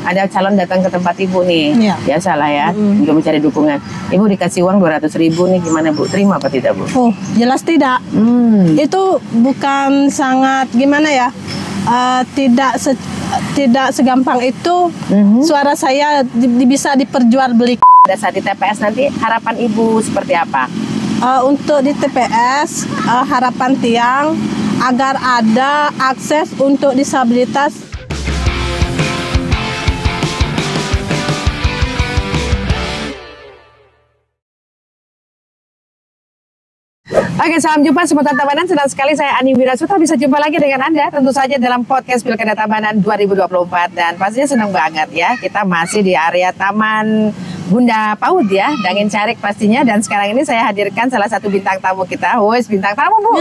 ada calon datang ke tempat Ibu nih, Iya. biasalah ya, untuk mencari dukungan. Ibu dikasih uang 200.000 nih, gimana Bu? Terima apa tidak Bu? Oh, jelas tidak. Itu bukan sangat gimana ya? Tidak segampang itu. Suara saya bisa diperjualbelikan. Pada saat di TPS nanti harapan Ibu seperti apa? Untuk di TPS, harapan tiang agar ada akses untuk disabilitas. Oke, salam jumpa seputar Tabanan. Senang sekali saya Ani Wirasuta bisa jumpa lagi dengan Anda tentu saja dalam podcast Pilkada Tabanan 2024. Dan pastinya senang banget ya, kita masih di area Taman Bunda PAUD ya, Dangin Carik pastinya. Dan sekarang ini saya hadirkan salah satu bintang tamu kita. Wes, bintang tamu Bu,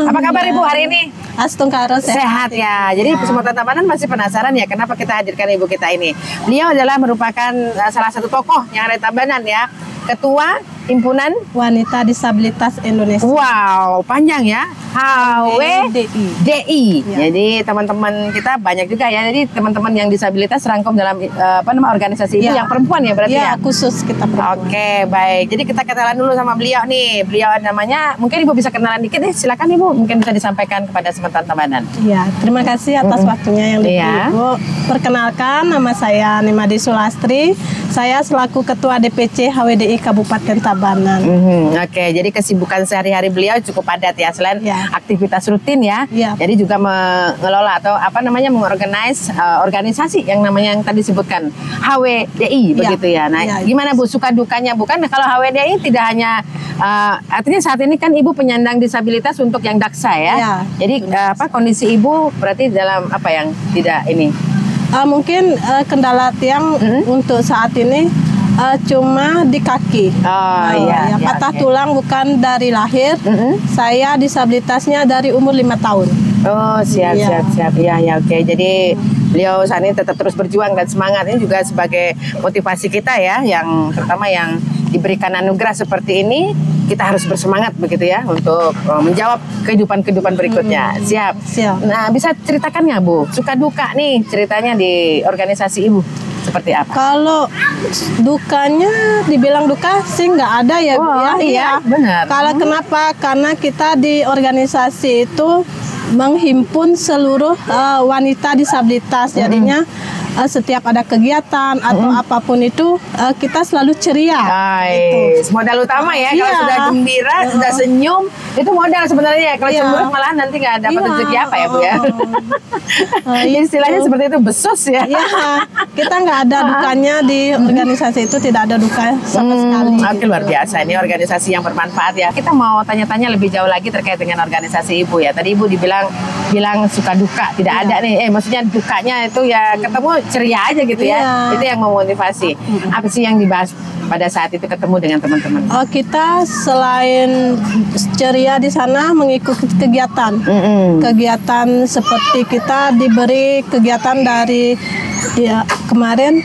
apa kabar Ibu hari ini? Astungkaro Sehat ya. Jadi seputar Tabanan masih penasaran ya, kenapa kita hadirkan Ibu kita ini. Beliau adalah merupakan salah satu tokoh yang ada di Tabanan ya, Ketua Himpunan Wanita Disabilitas Indonesia. Wow, panjang ya. HWDI. Ya. Jadi teman-teman kita banyak juga ya. Jadi teman-teman yang disabilitas rangkum dalam organisasi itu yang perempuan ya berarti ya. Khusus kita perempuan. Oke, baik. Jadi kita kenalan dulu sama beliau nih. Beliau namanya, mungkin Ibu bisa kenalan dikit nih. Silakan Ibu, mungkin bisa disampaikan kepada seputar Tabanan. Ya, terima kasih atas waktunya yang diberi Ibu. Perkenalkan, nama saya Nimadi Sulastri. Saya selaku Ketua DPC HWDI Kabupaten Tabanan. Oke, jadi kesibukan sehari-hari beliau cukup padat ya, selain aktivitas rutin ya. Jadi juga mengelola atau mengorganize organisasi yang namanya yang tadi disebutkan HWDI begitu ya. Nah, gimana Bu suka dukanya? Bukan kalau HWDI tidak hanya artinya saat ini kan Ibu penyandang disabilitas untuk yang daksa ya. Jadi kondisi Ibu berarti dalam apa yang tidak ini? Mungkin kendala tiang untuk saat ini cuma di kaki. Patah tulang bukan dari lahir. Saya disabilitasnya dari umur 5 tahun. Oh, siap. Ya, oke. Jadi beliau saat ini tetap terus berjuang dan semangat. Ini juga sebagai motivasi kita ya, yang terutama yang diberikan anugerah seperti ini, kita harus bersemangat begitu ya untuk menjawab kehidupan berikutnya. Siap. Nah, bisa ceritakan nggak Bu, suka duka nih ceritanya di organisasi Ibu seperti apa? Kalau dukanya dibilang duka sih nggak ada ya Bu ya. Iya, benar. Kalau kenapa? Karena kita di organisasi itu menghimpun seluruh wanita disabilitas. Jadinya setiap ada kegiatan atau apapun itu kita selalu ceria. Modal utama ya. Kalau sudah gembira, sudah senyum, itu modal sebenarnya. Kalau cemberut malah nanti nggak dapat rezeki apa ya Bu ya. Istilahnya seperti itu, besos ya. Kita nggak ada dukanya di organisasi itu, tidak ada duka sama sekali. Oke, luar biasa. Ini organisasi yang bermanfaat ya. Kita mau tanya-tanya lebih jauh lagi terkait dengan organisasi Ibu ya. Tadi Ibu bilang suka duka tidak ada nih. Maksudnya dukanya itu ya ketemu ceria aja gitu ya. Itu yang memotivasi. Apa sih yang dibahas pada saat itu ketemu dengan teman-teman? Kita selain ceria di sana mengikuti kegiatan. Kegiatan seperti kita diberi kegiatan dari kemarin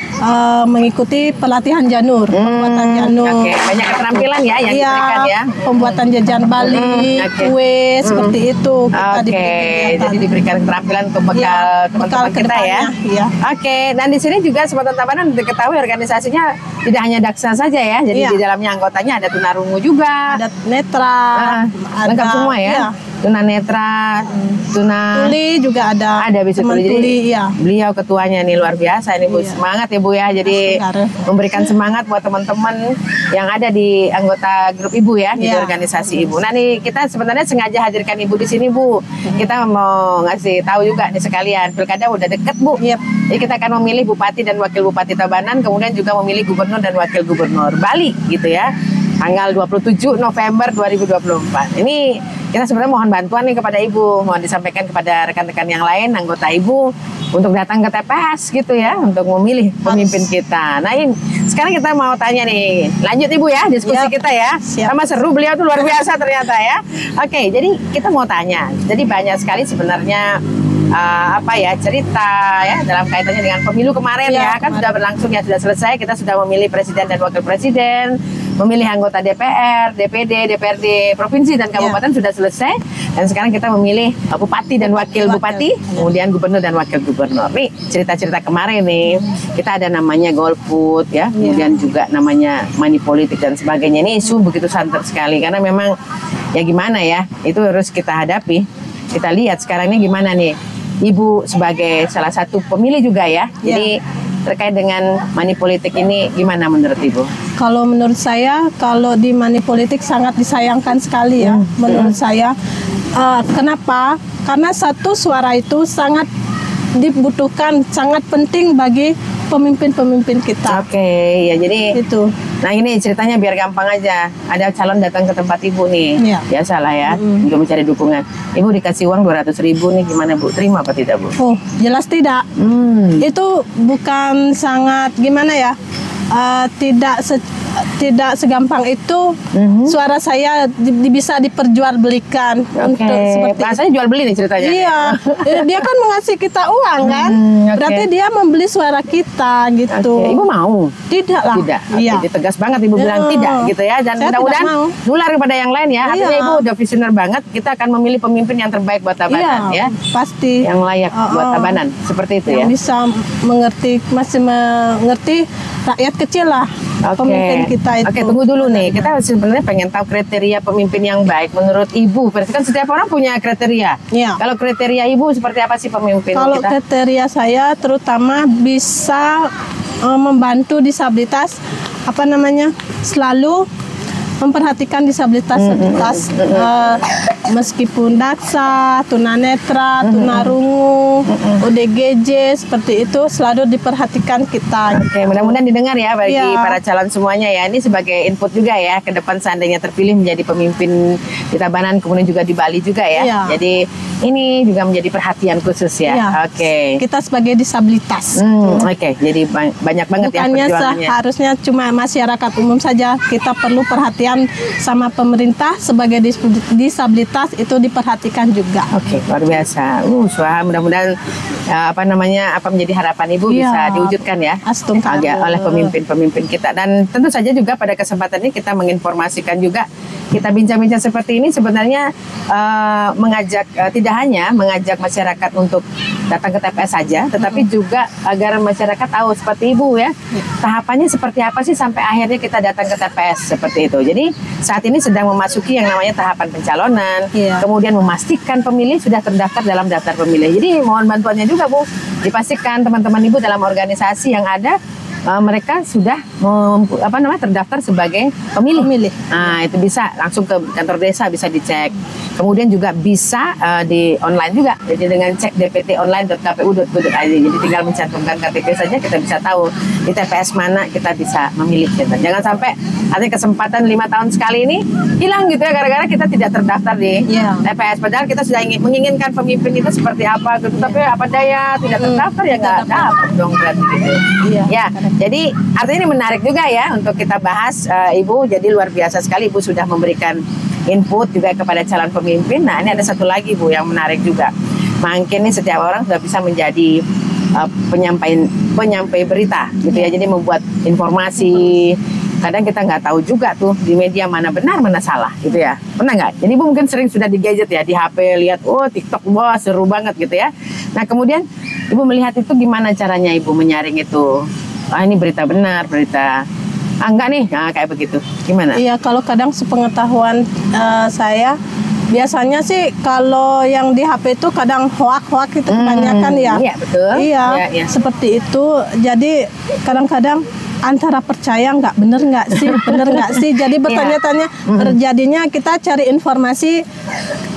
mengikuti pelatihan janur, pembuatan janur. Banyak keterampilan ya yang diberikan ya. Pembuatan jajan Bali, kue seperti itu. Jadi diberikan keterampilan untuk bekal teman-teman kita ya. Dan di sini juga Sobat Tabanan diketahui organisasinya tidak hanya daksa saja ya. Jadi di dalamnya anggotanya ada tunarungu juga, ada netra, lengkap semua ya. Tuna netra, tuli juga ada. Ada bisa tuli. Jadi beliau ketuanya nih luar biasa ini Bu. Semangat ya Bu ya. Jadi memberikan semangat buat teman-teman yang ada di anggota grup Ibu ya di organisasi Ibu. Nah nih kita sebenarnya sengaja hadirkan Ibu di sini Bu. Kita mau ngasih tahu juga nih sekalian, pilkada udah deket Bu. Jadi kita akan memilih Bupati dan Wakil Bupati Tabanan, kemudian juga memilih Gubernur dan Wakil Gubernur Bali gitu ya. Tanggal 27 November 2024. Ini kita sebenarnya mohon bantuan nih kepada Ibu, mohon disampaikan kepada rekan-rekan yang lain, anggota Ibu untuk datang ke TPS gitu ya, untuk memilih pemimpin kita. Nah ini sekarang kita mau tanya nih, lanjut Ibu ya diskusi kita ya. Sama seru, beliau tuh luar biasa ternyata ya. Oke, jadi kita mau tanya, jadi banyak sekali sebenarnya cerita ya dalam kaitannya dengan pemilu kemarin ya kan sudah berlangsung ya, sudah selesai, kita sudah memilih presiden dan wakil presiden. memilih anggota DPR, DPD, DPRD provinsi dan kabupaten sudah selesai. Dan sekarang kita memilih bupati dan wakil bupati, kemudian gubernur dan wakil gubernur. Nih cerita-cerita kemarin nih, kita ada namanya golput ya, kemudian juga namanya money politik dan sebagainya. Ini isu begitu santer sekali karena memang ya gimana ya, itu harus kita hadapi. Kita lihat sekarang ini gimana nih, Ibu sebagai salah satu pemilih juga ya. Jadi terkait dengan money politik ini gimana menurut Ibu? Kalau menurut saya, kalau di money politik sangat disayangkan sekali ya. Menurut saya, kenapa? Karena satu suara itu sangat dibutuhkan, sangat penting bagi pemimpin-pemimpin kita. Oke, ya jadi itu. Nah ini ceritanya biar gampang aja. Ada calon datang ke tempat Ibu nih, biasalah ya, juga mencari dukungan. Ibu dikasih uang 200.000 nih, gimana Bu? Terima apa tidak Bu? Oh, jelas tidak. Itu bukan sangat gimana ya? Tidak segampang itu suara saya bisa diperjualbelikan untuk seperti bahasanya jual beli nih ceritanya. Iya, dia kan mengasih kita uang kan, berarti dia membeli suara kita gitu. Ibu mau? Tidak lah. Tidak. Jadi tegas banget Ibu bilang tidak gitu ya. Dan mudah-mudahan nular kepada yang lain ya. Artinya Ibu udah visioner banget. Kita akan memilih pemimpin yang terbaik buat Tabanan ya. Pasti. Yang layak buat Tabanan seperti itu ya. Bisa mengerti, masih mengerti rakyat kecil lah. Pemimpin kita itu. Oke, tunggu dulu nih. Kita sebenarnya pengen tahu kriteria pemimpin yang baik menurut Ibu. Berarti kan setiap orang punya kriteria. Kalau kriteria Ibu seperti apa sih pemimpin kita? Kalau kriteria saya terutama bisa membantu disabilitas, selalu memperhatikan disabilitas meskipun daksa, tunanetra, tunarungu, ODGJ seperti itu selalu diperhatikan kita. Oke, mudah-mudahan didengar ya bagi para calon semuanya ya. Ini sebagai input juga ya ke depan seandainya terpilih menjadi pemimpin di Tabanan kemudian juga di Bali juga ya. Jadi ini juga menjadi perhatian khusus ya. Oke. Kita sebagai disabilitas. Oke, jadi banyak banget bukannya ya perjuangannya. Seharusnya cuma masyarakat umum saja, kita perlu perhatian sama pemerintah sebagai disabilitas itu diperhatikan juga. Oke, luar biasa. Mudah-mudahan apa menjadi harapan Ibu bisa diwujudkan ya oleh pemimpin-pemimpin kita. Dan tentu saja juga pada kesempatan ini kita menginformasikan juga, kita bincang-bincang seperti ini sebenarnya mengajak tidak hanya mengajak masyarakat untuk datang ke TPS saja, tetapi juga agar masyarakat tahu seperti Ibu ya, tahapannya seperti apa sih sampai akhirnya kita datang ke TPS seperti itu. Jadi saat ini sedang memasuki yang namanya tahapan pencalonan, kemudian memastikan pemilih sudah terdaftar dalam daftar pemilih. Jadi mohon bantuannya juga Bu, dipastikan teman-teman Ibu dalam organisasi yang ada mereka sudah terdaftar sebagai pemilih. Nah, itu bisa langsung ke kantor desa, bisa dicek. Kemudian juga bisa di online juga. Jadi dengan cek dptonline.kpu.go.id. Jadi tinggal mencantumkan KTP saja, kita bisa tahu di TPS mana kita bisa memilih. Jangan sampai ada kesempatan 5 tahun sekali ini hilang gitu ya, gara-gara kita tidak terdaftar di TPS. Padahal kita sudah menginginkan pemimpin itu seperti apa gitu. Tapi apa daya tidak terdaftar ya nggak dapat dong berarti gitu. Ya. Jadi artinya ini menarik juga ya untuk kita bahas Ibu. Jadi luar biasa sekali Ibu sudah memberikan input juga kepada calon pemimpin. Nah ini ada satu lagi Bu yang menarik juga. Makin nih setiap orang sudah bisa menjadi penyampai berita gitu ya. Jadi membuat informasi. Kadang kita nggak tahu juga tuh di media mana benar mana salah gitu ya. Pernah nggak? Jadi Ibu mungkin sering sudah di gadget ya, di HP lihat, TikTok seru banget gitu ya. Nah kemudian Ibu melihat itu gimana caranya Ibu menyaring itu? Ini berita benar, berita enggak nih, kayak begitu. Gimana? Iya, kalau kadang sepengetahuan saya, biasanya sih kalau yang di HP itu kadang hoak-hoak itu kebanyakan ya. Iya, betul. Iya, seperti itu. Jadi kadang-kadang antara percaya bener nggak sih, jadi bertanya-tanya, terjadinya kita cari informasi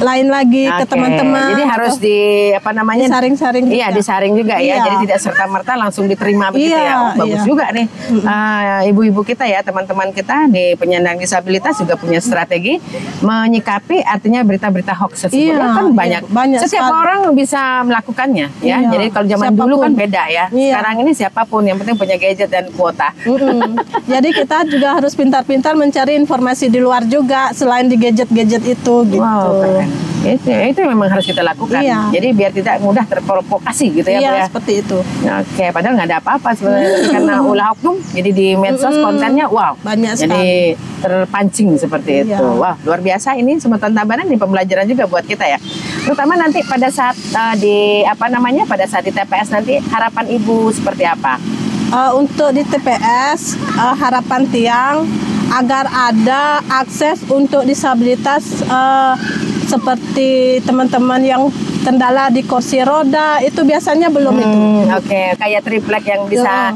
lain lagi ke teman-teman. Jadi harus disaring-saring. Iya, disaring juga ya. Jadi tidak serta-merta langsung diterima begitu ya. Bagus juga nih ibu-ibu kita ya, teman-teman kita di penyandang disabilitas juga punya strategi menyikapi artinya berita-berita hoax tersebut. Kan banyak setiap orang bisa melakukannya ya. Jadi kalau zaman dulu kan beda ya. Sekarang ini siapapun yang penting punya gadget dan kuota. Jadi kita juga harus pintar-pintar mencari informasi di luar juga selain di gadget-gadget itu gitu. Wow, Itu memang harus kita lakukan. Iya. Jadi biar tidak mudah terprovokasi gitu ya, Bu Iya, ya. seperti itu. Oke, padahal nggak ada apa-apa sebenarnya karena ulah oknum. Jadi di medsos kontennya wow, banyak jadi terpancing seperti Iya. itu. Wah, luar biasa ini Semeton Tabanan, ini pembelajaran juga buat kita ya. Terutama nanti pada saat pada saat di TPS nanti harapan Ibu seperti apa? Untuk di TPS, harapan tiang agar ada akses untuk disabilitas seperti teman-teman yang kendala di kursi roda, itu biasanya belum itu. Oke, kayak triplek yang bisa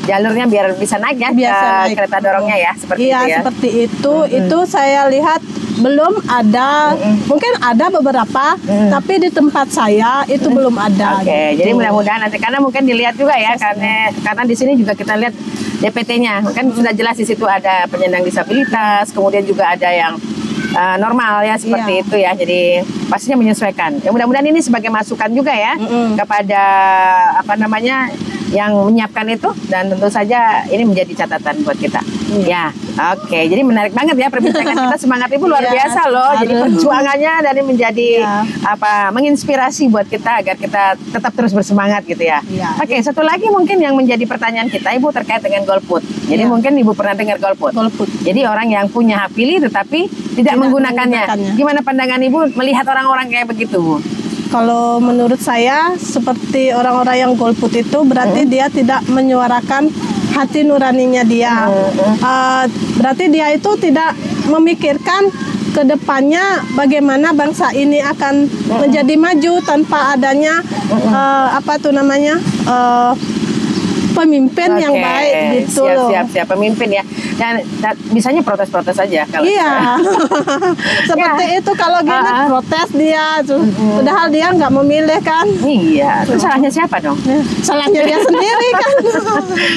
jalurnya biar bisa naik ya, Naik. kereta dorongnya ya, seperti Iya, itu ya. seperti itu. Itu saya lihat belum ada, mungkin ada beberapa, tapi di tempat saya itu belum ada. Oke, gitu. jadi mudah-mudahan nanti karena mungkin dilihat juga ya, karena di sini juga kita lihat DPT-nya kan sudah jelas di situ ada penyandang disabilitas, kemudian juga ada yang normal ya seperti itu ya. Jadi pastinya menyesuaikan. Ya, mudah-mudahan ini sebagai masukan juga ya kepada yang menyiapkan itu, dan tentu saja ini menjadi catatan buat kita. Ya, oke. Jadi menarik banget ya perbincangan kita. Semangat Ibu luar biasa loh. Jadi perjuangannya dari menjadi menginspirasi buat kita agar kita tetap terus bersemangat gitu ya. Oke, satu lagi mungkin yang menjadi pertanyaan kita Ibu terkait dengan golput. Jadi mungkin Ibu pernah dengar golput. Jadi orang yang punya hak pilih tetapi tidak menggunakannya. Gimana pandangan Ibu melihat orang-orang kayak begitu, Bu? Kalau menurut saya seperti orang-orang yang golput itu berarti dia tidak menyuarakan hati nuraninya dia. Berarti dia itu tidak memikirkan ke depannya bagaimana bangsa ini akan menjadi maju tanpa adanya pemimpin yang baik gitu loh. Siap pemimpin ya. Dan bisanya protes-protes aja kalau seperti itu kalau gini protes dia, padahal dia nggak memilih kan. Iya, itu salahnya siapa dong? Salahnya dia sendiri kan.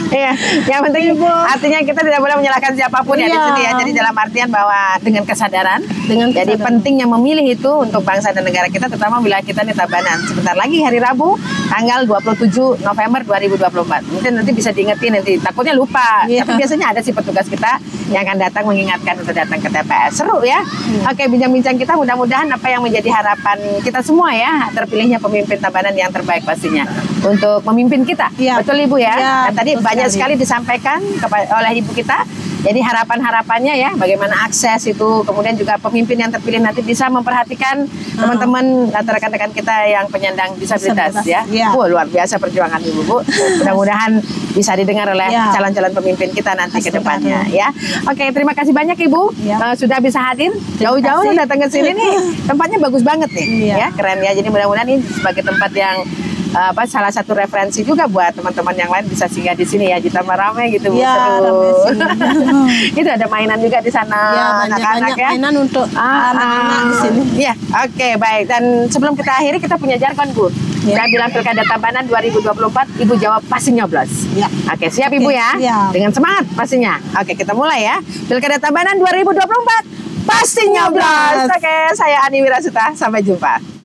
Iya, yang penting artinya kita tidak boleh menyalahkan siapapun ya di sini ya. Jadi dalam artian bahwa dengan kesadaran, jadi pentingnya memilih itu untuk bangsa dan negara kita, terutama wilayah kita nih Tabanan. Sebentar lagi hari Rabu tanggal 27 November 2024. Mungkin nanti bisa diingetin, nanti takutnya lupa. Tapi biasanya ada sih petugas kita yang akan datang mengingatkan untuk datang ke TPS. Seru ya. Oke, bincang-bincang kita mudah-mudahan apa yang menjadi harapan kita semua ya, terpilihnya pemimpin Tabanan yang terbaik pastinya untuk memimpin kita. Betul Ibu ya. Nah, tadi banyak sekali disampaikan oleh Ibu kita. Jadi harapan-harapannya ya, bagaimana akses itu, kemudian juga pemimpin yang terpilih nanti bisa memperhatikan teman-teman atau rekan-rekan kita yang penyandang disabilitas ya. Luar biasa perjuangan Ibu, Bu. Mudah-mudahan bisa didengar oleh calon-calon pemimpin kita nanti ke depannya ya. Oke, terima kasih banyak Ibu sudah bisa hadir jauh-jauh datang ke sini nih. Tempatnya bagus banget nih ya, keren ya. Jadi mudah-mudahan ini sebagai tempat yang salah satu referensi juga buat teman-teman yang lain bisa singgah di sini ya. Ditambah ramai gitu Bu. Seru. Itu ada mainan juga di sana anak-anak ya. Mainan untuk anak-anak di sini. Ya, oke, baik. Dan sebelum kita akhiri kita punya jargon Bu. Saya bilang Pilkada Tabanan 2024, Ibu jawab pasti nyoblos. Oke, siap Ibu ya? Dengan semangat pastinya. Oke, kita mulai ya. Pilkada Tabanan 2024 pasti nyoblos. Oke, saya Ani Wirasuta. Sampai jumpa.